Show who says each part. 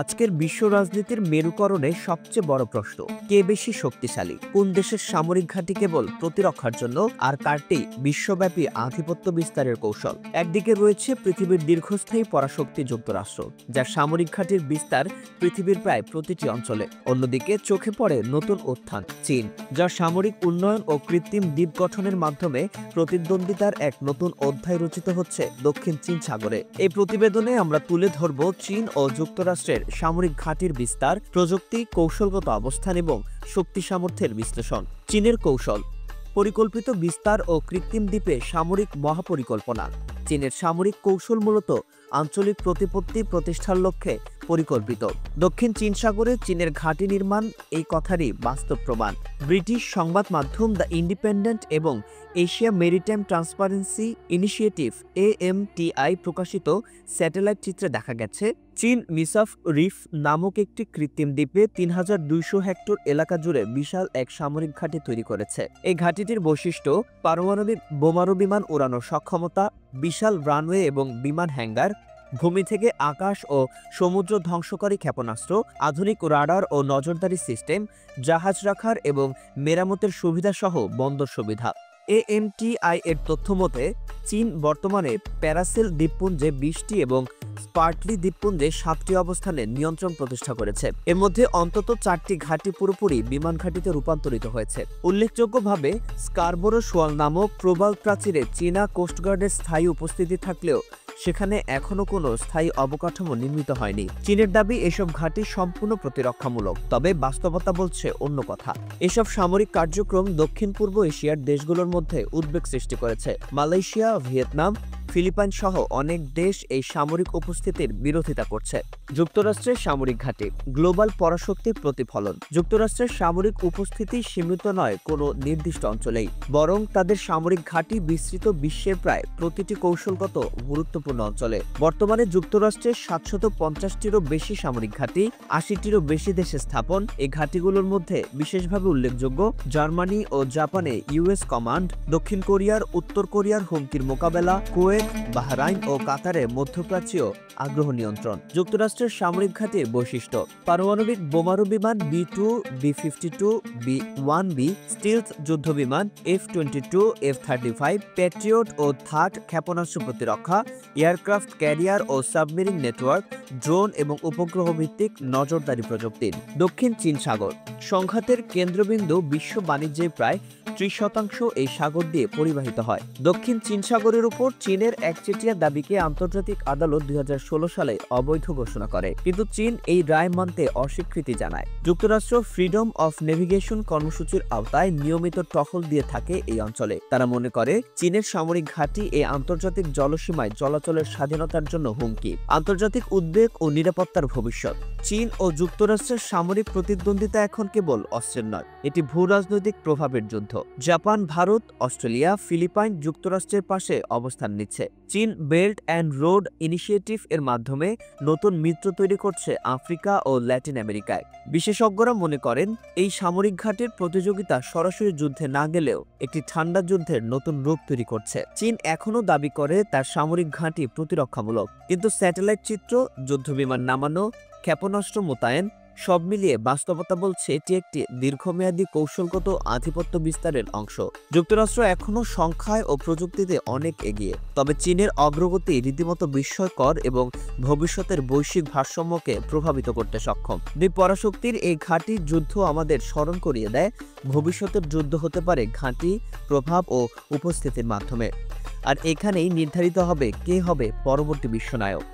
Speaker 1: আজকের বিশ্ব রাজনীতির মেরুকরণে সবচেয়ে বড় প্রশ্ন, কে বেশি শক্তিশালী? কোন দেশের সামরিক ঘাঁটি কেবল প্রতিরক্ষার জন্য, আর কারটি বিশ্বব্যাপী আধিপত্য বিস্তারের কৌশল? একদিকে রয়েছে পৃথিবীর দীর্ঘস্থায়ী পরাশক্তি যুক্তরাষ্ট্র, যার সামরিক ঘাঁটির বিস্তার পৃথিবীর প্রায় প্রতিটি অঞ্চলে। অন্যদিকে চোখে পড়ে নতুন উত্থান চীন, যার সামরিক উন্নয়ন ও কৃত্রিম দ্বীপ গঠনের মাধ্যমে প্রতিদ্বন্দ্বিতার এক নতুন অধ্যায় রচিত হচ্ছে দক্ষিণ চীন সাগরে। এই প্রতিবেদনে আমরা তুলে ধরব চীন ও যুক্তরাষ্ট্রের সামরিক ঘাঁটির বিস্তার, প্রযুক্তি, কৌশলগত অবস্থান এবং শক্তি সামর্থ্যের বিশ্লেষণ। চীনের কৌশল, পরিকল্পিত বিস্তার ও কৃত্রিম দ্বীপে সামরিক মহাপরিকল্পনা। চীনের সামরিক কৌশল মূলত আঞ্চলিক প্রতিপত্তি প্রতিষ্ঠার লক্ষ্যে পরিকল্পিত। দক্ষিণ চীন সাগরে চীনের ঘাঁটি নির্মাণ এই কথারই বাস্তব প্রমাণ। ব্রিটিশ সংবাদ মাধ্যম দ্য ইন্ডিপেন্ডেন্ট এবং Asia maritime transparency initiative AMTI প্রকাশিত স্যাটেলাইট চিত্রে দেখা গেছে, চীন মিসাফ রিফ নামক একটি কৃত্রিম দ্বীপে ৩,২০০ হেক্টর এলাকা জুড়ে বিশাল এক সামরিক ঘাঁটি তৈরি করেছে। এই ঘাঁটিটির বৈশিষ্ট্য পারমাণবিক বোমারু বিমান উড়ানোর সক্ষমতা, বিশাল রানওয়ে এবং বিমান হ্যাঙ্গার, ভূমি থেকে আকাশ ও সমুদ্র ধ্বংসকারী ক্ষেপণাস্ত্র, আধুনিক রাডার ও নজরদারি সিস্টেম, জাহাজ রাখার এবং মেরামতের সুবিধা সহ বন্দর সুবিধা। AMTI এর তথ্য মতে চীন বর্তমানে প্যারাসেল দ্বীপপুঞ্জে ২০টি এবং স্পার্টলি দ্বীপপুঞ্জে ৭টি অবস্থানে নিয়ন্ত্রণ প্রতিষ্ঠা করেছে। এর মধ্যে অন্তত ৪টি ঘাঁটি পুরোপুরি বিমান ঘাঁটিতে রূপান্তরিত হয়েছে। উল্লেখযোগ্যভাবে স্কারবোরো শোয়াল নামক প্রবাল প্রাচীরে চীনা কোস্টগার্ডের স্থায়ী উপস্থিতি থাকলেও সেখানে এখনো কোনো স্থায়ী অবকাঠামো নির্মিত হয়নি। চীনের দাবি এসব ঘাঁটি সম্পূর্ণ প্রতিরক্ষামূলক, তবে বাস্তবতা বলছে অন্য কথা। এসব সামরিক কার্যক্রম দক্ষিণ পূর্ব এশিয়ার দেশগুলোর মধ্যে উদ্বেগ সৃষ্টি করেছে। মালয়েশিয়া, ভিয়েতনাম, ফিলিপাইন সহ অনেক দেশ এই সামরিক উপস্থিতির বিরোধিতা করছে। যুক্তরাষ্ট্রের সামরিক ঘাঁটি, গ্লোবাল পরাশক্তির প্রতিফলন। যুক্তরাষ্ট্রের সামরিক উপস্থিতি সীমিত নয় কোনো নির্দিষ্ট অঞ্চলেই, বরং তাদের সামরিক ঘাঁটি বিস্তৃত বিশ্বের প্রায় প্রতিটি কৌশলগত গুরুত্বপূর্ণ অঞ্চলে। বর্তমানে যুক্তরাষ্ট্রের ৭৫০টিরও বেশি সামরিক ঘাঁটি ৮০টিরও বেশি দেশে স্থাপন। এই ঘাঁটিগুলোর মধ্যে বিশেষভাবে উল্লেখযোগ্য জার্মানি ও জাপানে US কমান্ড, দক্ষিণ কোরিয়ার উত্তর কোরিয়ার হুমকির মোকাবেলা, কুয়েত, বাহরাইন ও কাতারে মধ্যপ্রাচ্যীয় আগ্রহ নিয়ন্ত্রণ। যুক্তরাষ্ট্রের সামরিক ঘাঁটির বৈশিষ্ট্য, পারমাণবিক বোমারু বিমান B-2, B-52, B-1B, স্টিলথ যুদ্ধবিমান F-22, F-35, প্যাট্রিয়ট ও থার্ড ক্ষেপণাস্ত্র প্রতিরক্ষা, এয়ারক্রাফট ক্যারিয়ার ও সাবমেরিন নেটওয়ার্ক, ড্রোন এবং উপগ্রহ ভিত্তিক নজরদারি প্রযুক্তির। দক্ষিণ চীন সাগর, সংঘাতের কেন্দ্রবিন্দু বিশ্ব বাণিজ্যের প্রায় ৩০% এই সাগর দিয়ে পরিবাহিত হয়। দক্ষিণ চীন সাগরের উপর চীনের একচেটিয়া দাবিকে আন্তর্জাতিক আদালত ২০১৬ সালে অবৈধ ঘোষণা করে, কিন্তু চীন এই রায় মানতে অস্বীকৃতি জানায়। যুক্তরাষ্ট্র ফ্রিডম অফ নেভিগেশন কর্মসূচির আওতায় নিয়মিত টহল দিয়ে থাকে এই অঞ্চলে। তারা মনে করে চীনের সামরিক ঘাঁটি এই আন্তর্জাতিক জলসীমায় চলাচলের স্বাধীনতার জন্য হুমকি। আন্তর্জাতিক উদ্বেগ ও নিরাপত্তার ভবিষ্যৎ। চীন ও যুক্তরাষ্ট্রের সামরিক প্রতিদ্বন্দ্বিতা এখন কেবল অস্ত্রের নয়, এটি ভূরাজনৈতিক প্রভাবের যুদ্ধ। জাপান, ভারত, অস্ট্রেলিয়া, ফিলিপাইন যুক্তরাষ্ট্রের পাশে অবস্থান নিচ্ছে। চীন বেল্ট অ্যান্ড রোড ইনিশিয়েটিভ এর মাধ্যমে নতুন মিত্র তৈরি করছে আফ্রিকা ও ল্যাটিন আমেরিকায়। বিশেষজ্ঞরা মনে করেন এই সামরিক ঘাঁটির প্রতিযোগিতা সরাসরি যুদ্ধে না গেলেও একটি ঠান্ডা যুদ্ধের নতুন রূপ তৈরি করছে। চীন এখনও দাবি করে তার সামরিক ঘাঁটি প্রতিরক্ষামূলক, কিন্তু স্যাটেলাইট চিত্র, যুদ্ধবিমান নামানো, ক্ষেপণাস্ত্র মোতায়েন সব মিলিয়ে বাস্তবতা বলছে এটি একটি দীর্ঘমেয়াদী কৌশলগত আধিপত্য বিস্তারের অংশ। যুক্তরাষ্ট্র এখনও সংখ্যায় ও প্রযুক্তিতে অনেক এগিয়ে, তবে চীনের অগ্রগতি রীতিমতো বিস্ময়কর এবং ভবিষ্যতের বৈশ্বিক ভারসাম্যকে প্রভাবিত করতে সক্ষম। দুই পরাশক্তির এই ঘাঁটি যুদ্ধ আমাদের স্মরণ করিয়ে দেয় ভবিষ্যতের যুদ্ধ হতে পারে ঘাঁটি, প্রভাব ও উপস্থিতির মাধ্যমে। আর এখানেই নির্ধারিত হবে কে হবে পরবর্তী বিশ্বনায়ক।